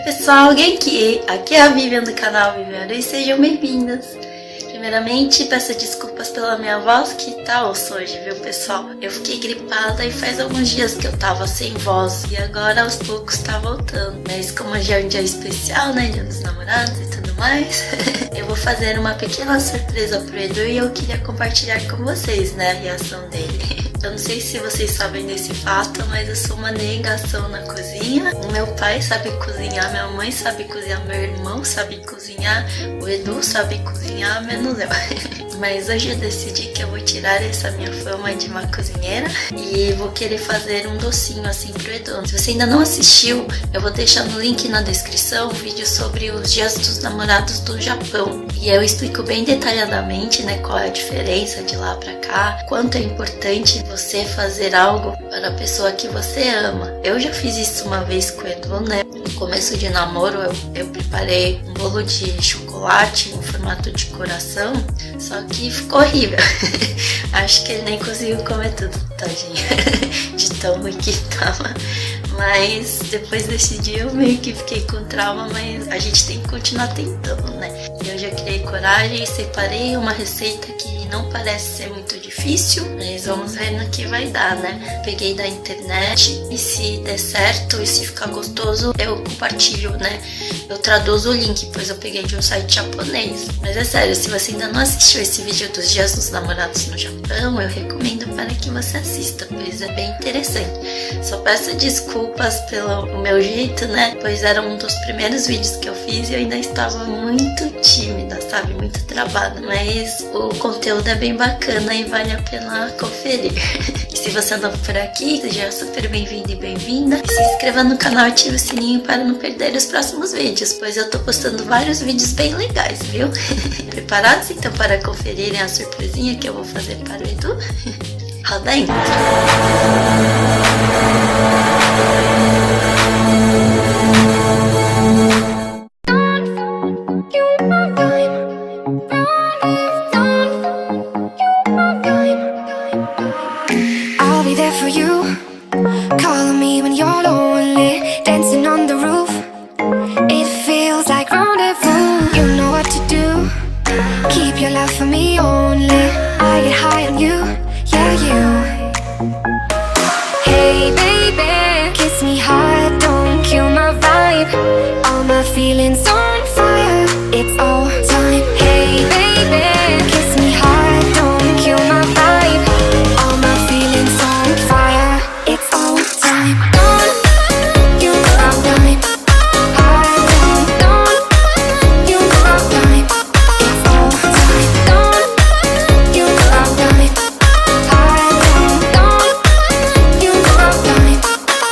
pessoal, alguém aqui é a Vivian do canal Vivian e sejam bem-vindas. Primeiramente, peço desculpas pela minha voz que tá osso hoje, viu pessoal? Eu fiquei gripada e faz alguns dias que eu tava sem voz e agora aos poucos tá voltando. Mas como hoje é um dia especial, né, dia dos namorados e tudo mais, eu vou fazer uma pequena surpresa pro Edu e eu queria compartilhar com vocês, né, a reação dele. Eu não sei se vocês sabem desse fato, mas eu sou uma negação na cozinha. O meu pai sabe cozinhar, minha mãe sabe cozinhar, meu irmão sabe cozinhar, o Edu sabe cozinhar, menos eu. Mas hoje eu decidi que eu vou tirar essa minha fama de uma cozinheira e vou querer fazer um docinho assim pro Edu. Se você ainda não assistiu, eu vou deixar no link na descrição um vídeo sobre os dias dos namorados do Japão. E eu explico bem detalhadamente, né, qual é a diferença de lá pra cá, quanto é importante você fazer algo para a pessoa que você ama. Eu já fiz isso uma vez com o Edu, né? No começo de namoro eu preparei um bolo de chocolate em formato de coração, só que ficou horrível. Acho que ele nem conseguiu comer tudo, tadinho, de tão ruim que tava. Mas depois desse dia eu meio que fiquei com trauma, mas a gente tem que continuar tentando, né? Eu já criei coragem e separei uma receita que não parece ser muito difícil, mas vamos ver no que vai dar, né? Peguei da internet e se der certo e se ficar gostoso eu compartilho, né? Eu traduzo o link, pois eu peguei de um site japonês. Mas é sério, se você ainda não assistiu esse vídeo dos dias dos namorados no Japão, eu recomendo para que você assista, pois é bem interessante. Só peço desculpas pelo meu jeito, né? Pois era um dos primeiros vídeos que eu fiz e eu ainda estava muito tímida, sabe? Muito travada. Mas o conteúdo é bem bacana e vale a pena conferir. E se você andou por aqui, seja super bem-vindo e bem-vinda. Se inscreva no canal e ative o sininho para não perder os próximos vídeos, pois eu tô postando vários vídeos bem legais, viu? Preparados então para conferirem a surpresinha que eu vou fazer para o Edu? Roda a intro! I'll be there for you, calling me when you're lonely, dancing on the roof. It feels like rendezvous. You know what to do. Keep your love for me only. I get high on you, yeah you. Hey baby, kiss me hard, don't kill my vibe. All my feelings on fire, it's all time. Hey baby, kiss me hard, don't kill my vibe. All my feelings on fire, it's all time. Don't you know I'm dying. Don't you know I'm dying. It's all time. Don't you know I'm dying. Don't you know I'm dying.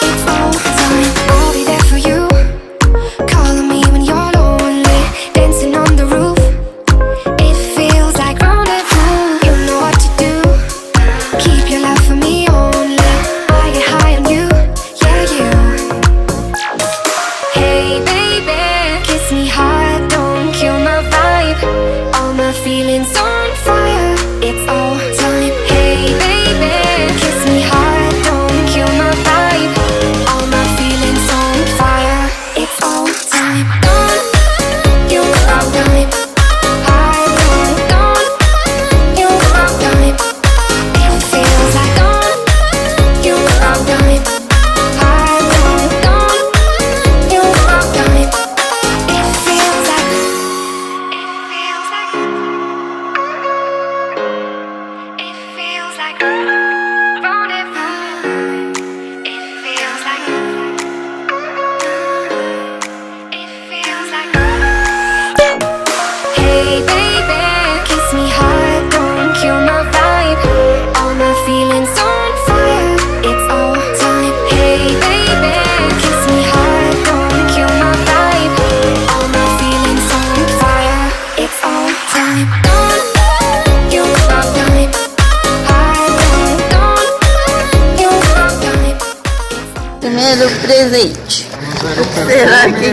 It's all time. I'll be there for you, calling me when you're lonely, dancing on the roof. It feels like rendezvous. You know what to do. Keep your love for me only. I get high on you, yeah you. Hey baby, kiss me hard, don't kill my vibe. All my feelings on fire, it's all time. Hey baby, kiss me hard, don't kill my vibe. All my feelings on fire, it's all time. Don't you know I'm dying. Don't you know I'm dying. It feels like don't you know I'm dying. Don't you know I'm dying. It feels like it feels like rendezvous. It feels like hey baby, kiss me hard, don't kill my vibe. All my feelings on fire, it's all time. Hey baby, kiss me hard, don't kill my vibe. All my feelings on fire, it's all time. Don't you know I'm dying. Don't you know I'm dying. Primeiro presente. Será que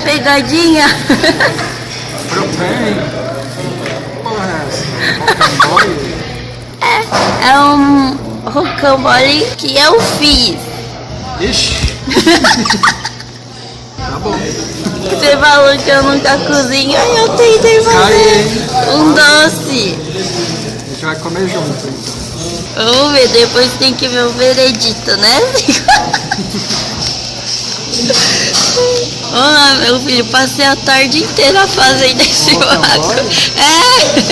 pegadinha? É um rocambole que eu fiz. Ixi. Tá bom. Você falou que eu nunca cozinho, aí eu tentei fazer um doce. A gente vai comer junto, então. Vamos ver, depois tem que ver o veredito, né? Olha, meu filho, passei a tarde inteira fazendo esse macarrão. É! O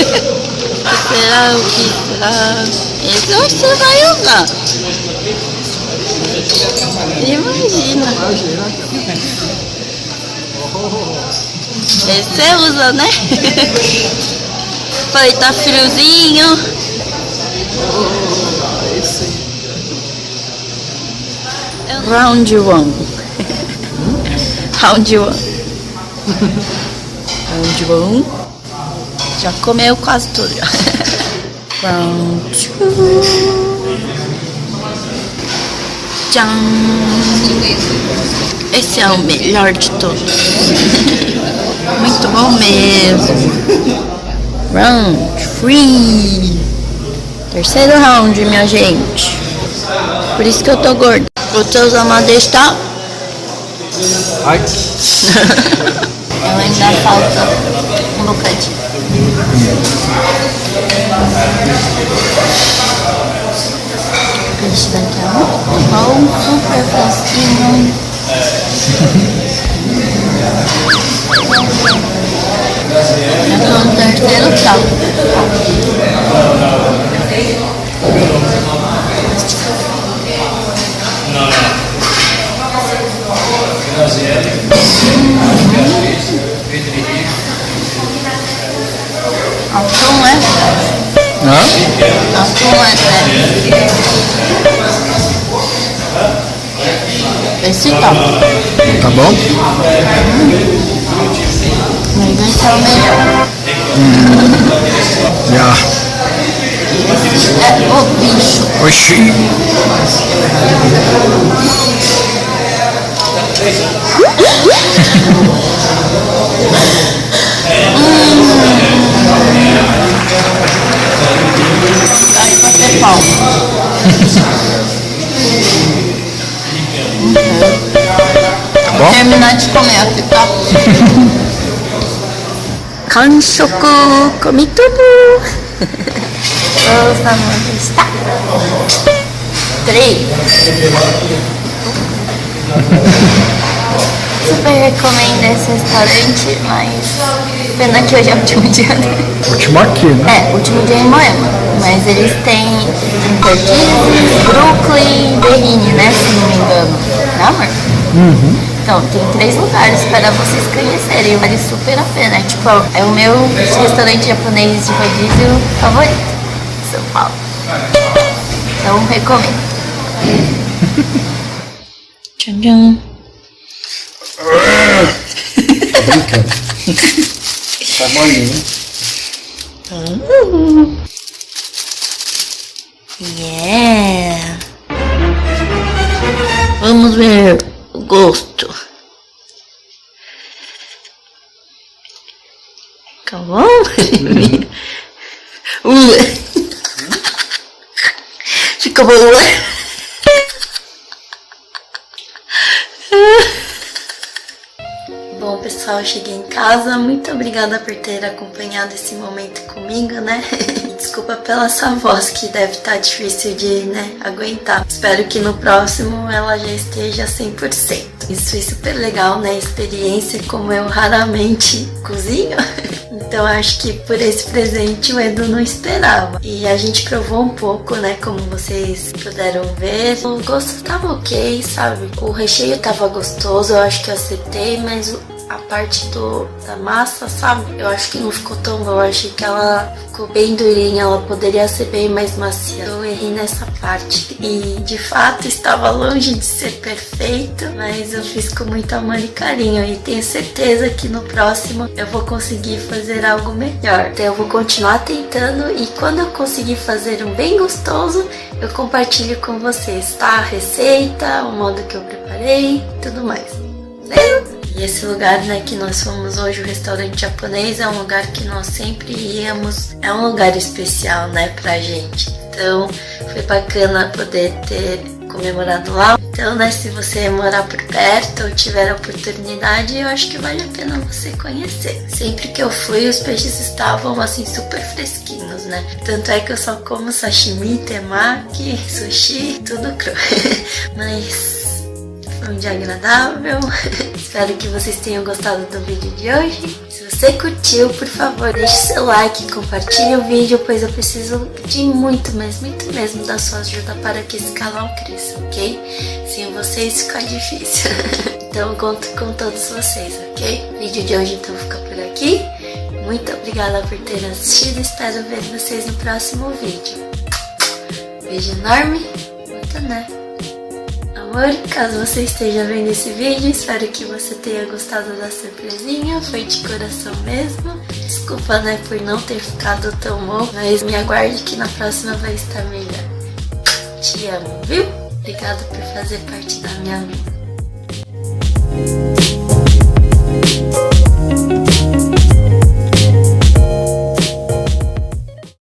que será? O que será? Esse eu acho que você vai usar. Imagina. Esse você usa, né? Falei, tá friozinho. Round one. Round one. Round one. Já comeu quase tudo. Round two. Tchan. Esse é o melhor de todos. Muito bom mesmo. Round three. Terceiro round, minha gente. Por isso que eu tô gorda. O teu amadeiros tá? Ai. Eu ainda falta um bocadinho. Esse daqui é muito bom, super fresquinho. Eu tô no terceiro sal. Atum é? Hã? Atum é. Esse tá. Tá bom? Mas esse é o melhor. Já. Esse é o bicho. Oxi. Aí pra ter pau. Tá bom? Terminar de comer aqui, tá? Kanchoku, comi tudo. Vamos está. 3. Super recomendo esse restaurante, mas pena que hoje é o último dia dele. Último aqui, né? É, último dia em Moema. Mas eles têm em Perdizes, Brooklyn e Berrini, né? Se não me engano. Não, amor? Uhum. Então, tem 3 lugares para vocês conhecerem. Vale super a pena. Tipo, é o meu restaurante japonês de rodízio favorito. São Paulo. Então, recomendo. Tchan, tchan. Tá molinho. Yeah. Vamos ver o gosto. Tá bom? Fica bom, né? Bom, pessoal, eu cheguei em casa. Muito obrigada por ter acompanhado esse momento comigo, né? Desculpa pela essa voz que deve estar difícil de, né, aguentar. Espero que no próximo ela já esteja 100%. Isso foi super legal, né? Experiência, como eu raramente cozinho. Então acho que por esse presente o Edu não esperava. E a gente provou um pouco, né? Como vocês puderam ver. O gosto tava ok, sabe? O recheio tava gostoso, eu acho que eu acertei, mas a parte da massa, sabe? Eu acho que não ficou tão bom. Eu achei que ela ficou bem durinha, ela poderia ser bem mais macia. Eu errei nessa parte. E de fato estava longe de ser perfeito, mas eu fiz com muito amor e carinho. E tenho certeza que no próximo eu vou conseguir fazer algo melhor. Então eu vou continuar tentando e quando eu conseguir fazer um bem gostoso, eu compartilho com vocês, tá? A receita, o modo que eu preparei e tudo mais. Beleza? E esse lugar, né, que nós fomos hoje, o restaurante japonês, é um lugar que nós sempre íamos. É um lugar especial, né, pra gente. Então, foi bacana poder ter comemorado lá. Então, né, se você morar por perto ou tiver a oportunidade, eu acho que vale a pena você conhecer. Sempre que eu fui, os peixes estavam, assim, super fresquinhos, né? Tanto é que eu só como sashimi, temaki, sushi, tudo cru. Mas foi um dia agradável. Espero que vocês tenham gostado do vídeo de hoje. Se você curtiu, por favor, deixe seu like, compartilhe o vídeo, pois eu preciso de muito mesmo da sua ajuda para que esse canal cresça, ok? Sem vocês fica difícil. Então eu conto com todos vocês, ok? O vídeo de hoje então fica por aqui. Muito obrigada por terem assistido. Espero ver vocês no próximo vídeo. Beijo enorme. Muito, né? Amor, caso você esteja vendo esse vídeo, espero que você tenha gostado da surpresinha. Foi de coração mesmo. Desculpa, né, por não ter ficado tão bom, mas me aguarde que na próxima vai estar melhor. Te amo, viu? Obrigada por fazer parte da minha vida.